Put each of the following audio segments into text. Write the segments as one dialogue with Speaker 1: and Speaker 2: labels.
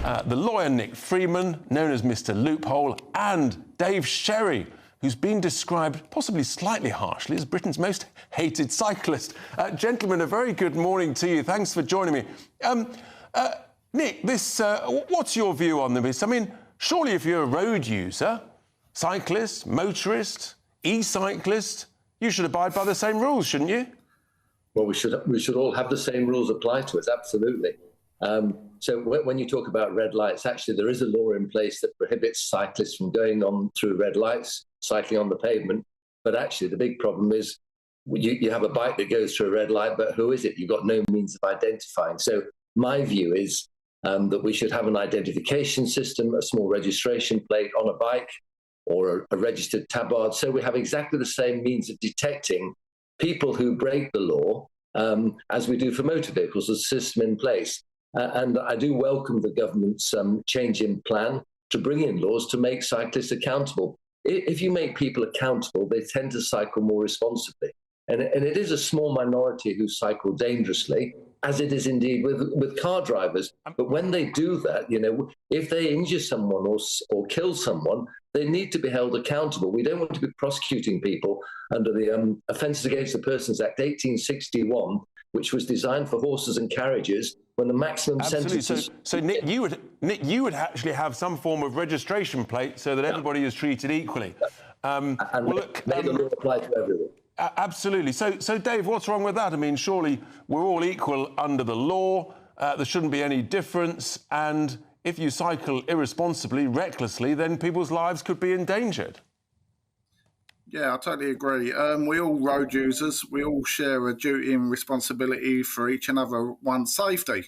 Speaker 1: The lawyer Nick Freeman, known as Mr. Loophole, and Dave Sherry, who's been described, possibly slightly harshly, as Britain's most hated cyclist. Gentlemen, a very good morning to you. Thanks for joining me. Nick, what's your view on this? I mean, surely if you're a road user, cyclist, motorist, e-cyclist, you should abide by the same rules, shouldn't you?
Speaker 2: Well, we should all have the same rules apply to us, absolutely. So when you talk about red lights, actually there is a law in place that prohibits cyclists from going on through red lights, cycling on the pavement. But actually the big problem is you have a bike that goes through a red light, but who is it? You've got no means of identifying. So my view is that we should have an identification system, a small registration plate on a bike or a registered tabard. So we have exactly the same means of detecting people who break the law as we do for motor vehicles, there's a system in place. And I do welcome the government's change in plan to bring in laws to make cyclists accountable. If you make people accountable, they tend to cycle more responsibly. And it is a small minority who cycle dangerously, as it is indeed with car drivers. But when they do that, if they injure someone or kill someone, they need to be held accountable. We don't want to be prosecuting people under the Offences Against the Persons Act 1861, which was designed for horses and carriages, when the maximum sentence.
Speaker 1: So Nick, you would actually have some form of registration plate so that everybody is treated equally.
Speaker 2: And make the law apply to everyone.
Speaker 1: Absolutely. So Dave, what's wrong with that? I mean, surely we're all equal under the law. There shouldn't be any difference. And if you cycle irresponsibly, recklessly, then people's lives could be endangered.
Speaker 3: Yeah, I totally agree. We all road users, we all share a duty and responsibility for each and other one's safety.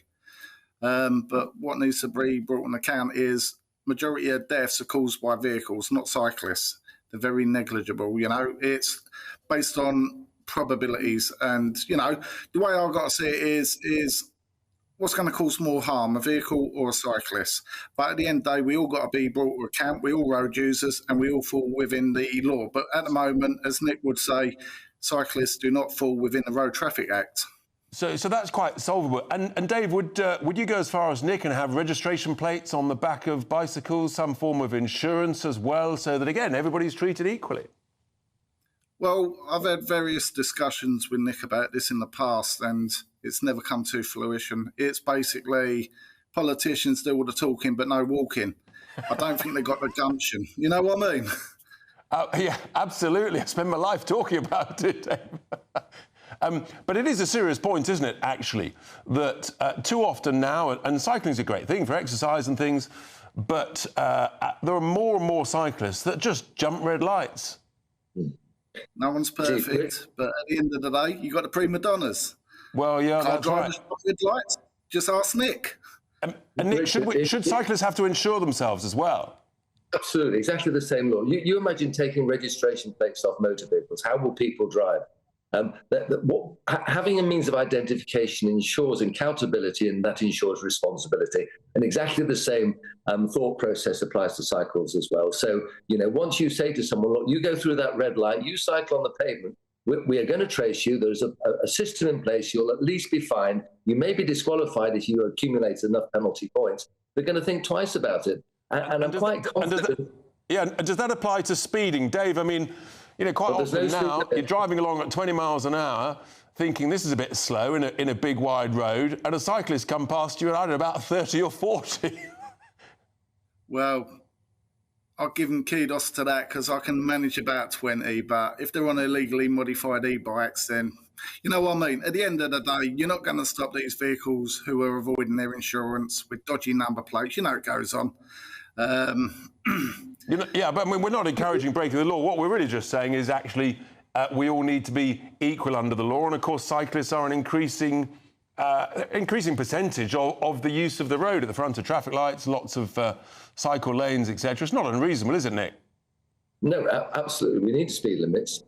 Speaker 3: But what needs to be brought on account is majority of deaths are caused by vehicles, not cyclists. They're very negligible. It's based on probabilities. And, the way I've got to see it is what's going to cause more harm, a vehicle or a cyclist? But at the end of the day, we all got to be brought to account. We all road users and we all fall within the law. But at the moment, as Nick would say, cyclists do not fall within the Road Traffic Act.
Speaker 1: So that's quite solvable. And Dave, would you go as far as Nick and have registration plates on the back of bicycles, some form of insurance as well, so that, again, everybody's treated equally?
Speaker 3: Well, I've had various discussions with Nick about this in the past, and it's never come to fruition. It's basically politicians do all the talking but no walking. I don't think they got the gumption. You know what I mean?
Speaker 1: Yeah, absolutely. I spend my life talking about it, Dave. But it is a serious point, isn't it, actually, that too often now, and cycling's a great thing for exercise and things, but there are more and more cyclists that just jump red lights.
Speaker 3: No one's perfect, but at the end of the day, you got the prima donnas.
Speaker 1: Well, yeah, that's right.
Speaker 3: Red lights. Just ask Nick.
Speaker 1: And Nick, should cyclists have to insure themselves as well?
Speaker 2: Absolutely, exactly the same law. You imagine taking registration plates off motor vehicles. How will people drive? Having a means of identification ensures accountability, and that ensures responsibility. And exactly the same thought process applies to cycles as well. So, once you say to someone, look, you go through that red light, you cycle on the pavement, we are going to trace you. There's a system in place. You'll at least be fined. You may be disqualified if you accumulate enough penalty points. They're going to think twice about it. And I'm quite confident.
Speaker 1: And does that apply to speeding? Dave, I mean, quite often now, you're driving along at 20 miles an hour, thinking this is a bit slow in a big, wide road, and a cyclist come past you at, I don't know, about 30 or 40.
Speaker 3: Well, I'll give them kudos to that because I can manage about 20, but if they're on illegally modified e-bikes, then you know what I mean? At the end of the day, you're not going to stop these vehicles who are avoiding their insurance with dodgy number plates. It goes on.
Speaker 1: Yeah, but I mean, we're not encouraging breaking the law. What we're really just saying is actually we all need to be equal under the law. And, of course, cyclists are an increasing percentage of the use of the road at the front of traffic lights, lots of cycle lanes, etc. It's not unreasonable, is it, Nick?
Speaker 2: No, absolutely. We need speed limits.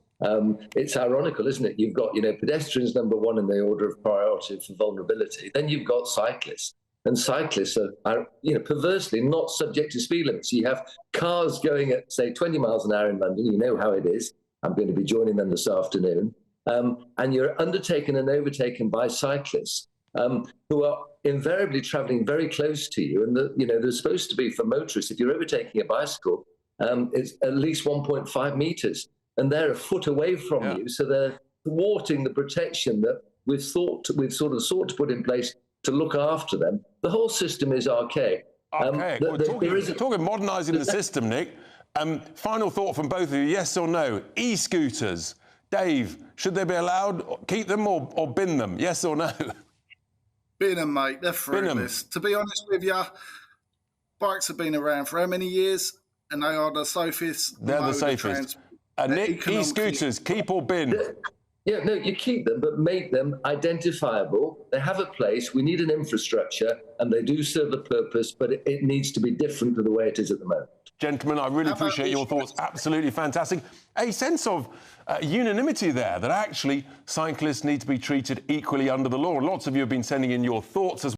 Speaker 2: It's ironical, isn't it? You've got, pedestrians number one in the order of priority for vulnerability. Then you've got cyclists. And cyclists are perversely not subject to speed limits. You have cars going at, say, 20 miles an hour in London. You know how it is. I'm going to be joining them this afternoon. And you're undertaken and overtaken by cyclists who are invariably travelling very close to you. And they're supposed to be, for motorists, if you're overtaking a bicycle, it's at least 1.5 metres, and they're a foot away from you. So they're thwarting the protection that we've sort of sought to put in place to look after them. The whole system is archaic.
Speaker 1: Okay, talking modernising the system, Nick. Final thought from both of you, yes or no? E-scooters. Dave, should they be allowed? Keep them or bin them? Yes or no?
Speaker 3: Bin them, mate. They're fruitless. To be honest with you, bikes have been around for how many years? And they are the safest.
Speaker 1: They're the safest. Nick, e-scooters, keep or bin?
Speaker 2: Yeah, no, you keep them, but make them identifiable. They have a place. We need an infrastructure, and they do serve a purpose, but it needs to be different to the way it is at the moment.
Speaker 1: Gentlemen, I really appreciate your thoughts. Absolutely fantastic. A sense of unanimity there, that actually cyclists need to be treated equally under the law. And lots of you have been sending in your thoughts as